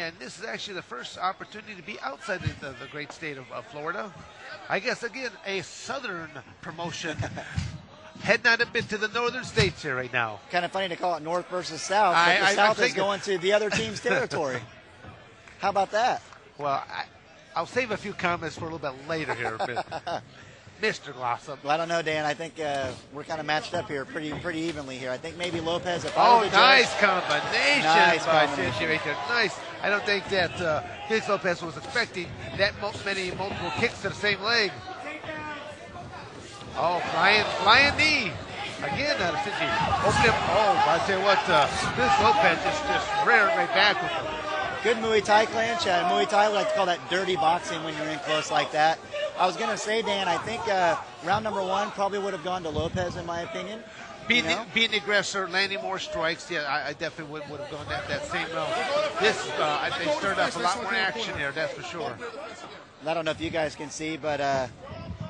and this is actually the first opportunity to be outside the great state of Florida. I guess, again, a southern promotion. Heading on a bit to the northern states here right now. Kind of funny to call it north versus south, but the south is going to the other team's territory. How about that? Well, I'll save a few comments for a little bit later here, Mr. Glossop. Well, I don't know, Dan. I think we're kind of matched up here pretty evenly here. I think maybe Lopez. Nice combination by Shinji right there. Nice. I don't think that Felix Lopez was expecting that many multiple kicks to the same leg. Oh, flying knee. Again, Shinji. Open him. Oh, I tell you what, Felix Lopez just rearing right back with him. Good Muay Thai clinch. Muay Thai, we like to call that dirty boxing when you're in close like that. I was going to say, Dan, I think round number 1 probably would have gone to Lopez, in my opinion. Being the aggressor, landing more strikes, yeah, I definitely would have gone that same round. This, they stirred up a lot more action there, that's for sure. I don't know if you guys can see, but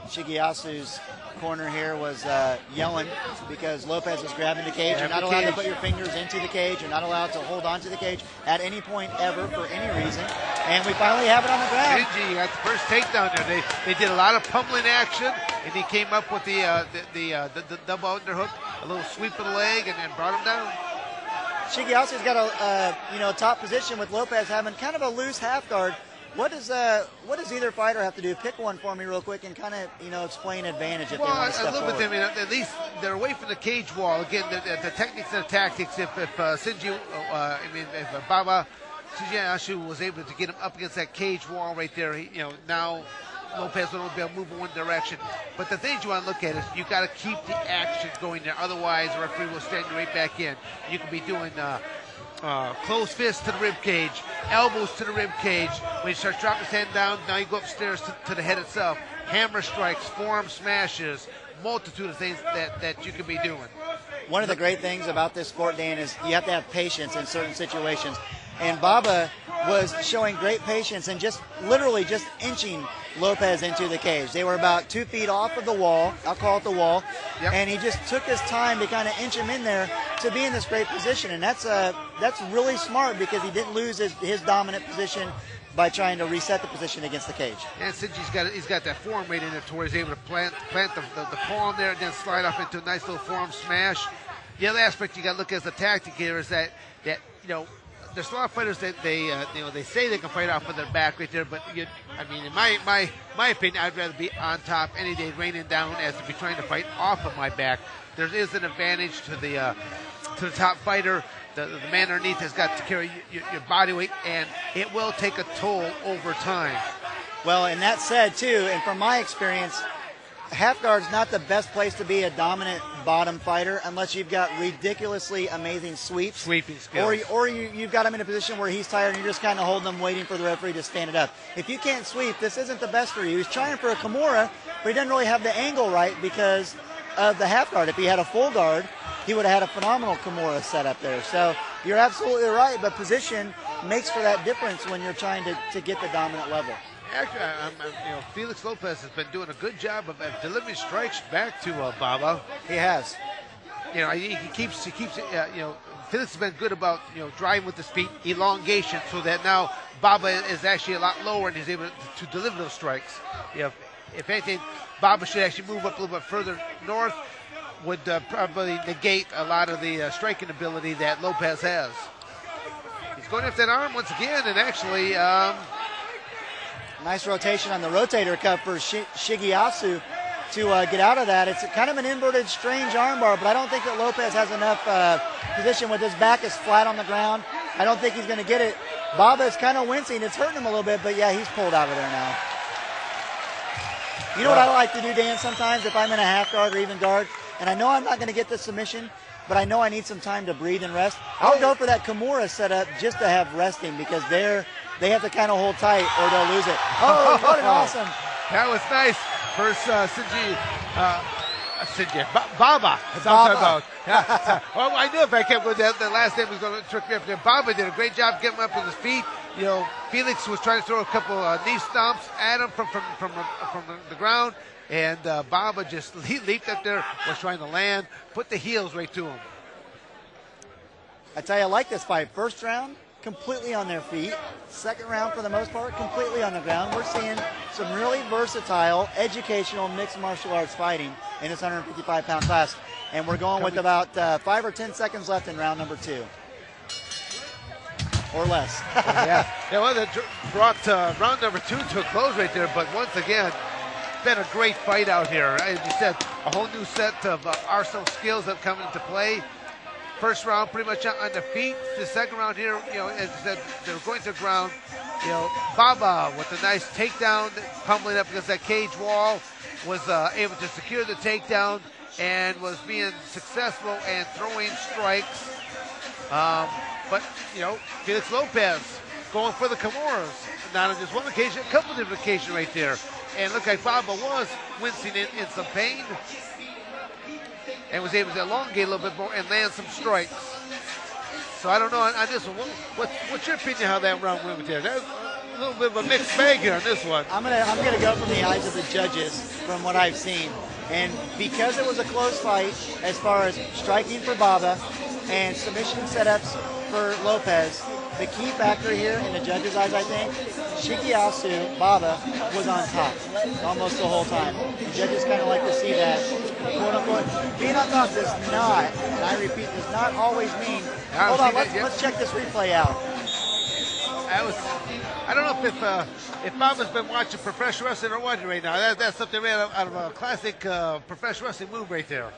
Shigeyasu's corner here was yelling because Lopez was grabbing the cage. You're not allowed to put your fingers into the cage. You're not allowed to hold on to the cage at any point ever for any reason. And we finally have it on the ground. Shinji got the first takedown there. They did a lot of pummeling action, and he came up with the double underhook, a little sweep of the leg, and then brought him down. Shigeyasu's got a top position with Lopez having kind of a loose half guard. What does either fighter have to do? Pick one for me real quick and kind of explain advantage if they want to step forward. A little bit. I mean, at least they're away from the cage wall. Again, the techniques and the tactics. If Baba Shingeyasu was able to get him up against that cage wall right there, now Lopez will be able to move in one direction. But the things you want to look at is you got to keep the action going there. Otherwise, the referee will stand you right back in. You can be doing closed fists to the rib cage, elbows to the rib cage. When you start dropping his hand down, now you go upstairs to the head itself. Hammer strikes, forearm smashes, multitude of things that you can be doing. One of the great things about this sport, Dan, is you have to have patience in certain situations. And Baba was showing great patience and literally inching Lopez into the cage. They were about 2 feet off of the wall. I'll call it the wall. Yep. And he just took his time to kind of inch him in there to be in this great position. And that's really smart because he didn't lose his dominant position by trying to reset the position against the cage. And since he's got that forearm right in there to where he's able to plant the palm there and then slide off into a nice little forearm smash. The other aspect you got to look at as the tactic here is that there's a lot of fighters that they say they can fight off of their back right there, but in my opinion, I'd rather be on top any day, raining down, as to be trying to fight off of my back. There is an advantage to the top fighter. The man underneath has got to carry your body weight, and it will take a toll over time. Well, and that said too, and from my experience, half guard's not the best place to be a dominant bottom fighter unless you've got ridiculously amazing sweeps. Sweeping skills. Or you've got him in a position where he's tired and you're just kind of holding him waiting for the referee to stand it up. If you can't sweep, this isn't the best for you. He's trying for a Kimura, but he doesn't really have the angle right because of the half guard. If he had a full guard, he would have had a phenomenal Kimura set up there. So you're absolutely right, but position makes for that difference when you're trying to get the dominant level. Actually, Felix Lopez has been doing a good job of delivering strikes back to Baba. He has. He keeps. Felix has been good about driving with his feet, elongation, so that now Baba is actually a lot lower and he's able to deliver those strikes. If anything, Baba should actually move up a little bit further north. Would probably negate a lot of the striking ability that Lopez has. He's going after that arm once again, and actually. Nice rotation on the rotator cuff for Shingeyasu to get out of that. It's kind of an inverted, strange armbar, but I don't think that Lopez has enough position with his back is flat on the ground. I don't think he's going to get it. Baba is kind of wincing. It's hurting him a little bit, but yeah, he's pulled out of there now. You know what I like to do, Dan, sometimes if I'm in a half guard or even guard, and I know I'm not going to get the submission, but I know I need some time to breathe and rest. I'll go for that Kimura setup just to have resting because they have to kind of hold tight or they'll lose it. Oh, what an awesome. That was nice. First, Baba. That's what I'm talking about. Well, I knew if I kept with that, the last name was going to trick me up there. Baba did a great job getting him up on his feet. Felix was trying to throw a couple knee stomps at him from the ground. And Baba just leaped up there, was trying to land, put the heels right to him. I tell you, I like this fight. First round, completely on their feet. Second round, for the most part, completely on the ground. We're seeing some really versatile, educational mixed martial arts fighting in this 155-pound class. And we're going with about 5 or 10 seconds left in round number 2. Or less. Yeah, well, that brought round number 2 to a close right there. But once again, been a great fight out here. As you said, a whole new set of arsenal skills have come into play. First round pretty much on the feet. The second round here, as I said, they're going to the ground. Baba with a nice takedown, pummeling up against that cage wall, was able to secure the takedown and was being successful and throwing strikes. But Felix Lopez going for the Kimuras. Not on just one occasion, a couple different occasions right there. And looked like Baba was wincing in some pain and was able to elongate a little bit more and land some strikes. So I don't know on this one. What's your opinion how that round went there? That's a little bit of a mixed bag here on this one. I'm gonna go from the eyes of the judges from what I've seen. And because it was a close fight as far as striking for Baba and submission setups for Lopez, the key factor here in the judges' eyes, I think, Shingeyasu, Baba, was on top almost the whole time. The judges kind of like to see that. Quote unquote, being on top does not, and I repeat, does not always mean, hold on, let's check this replay out. I don't know if Baba's been watching professional wrestling or what right now. That's something right out of a classic professional wrestling move right there.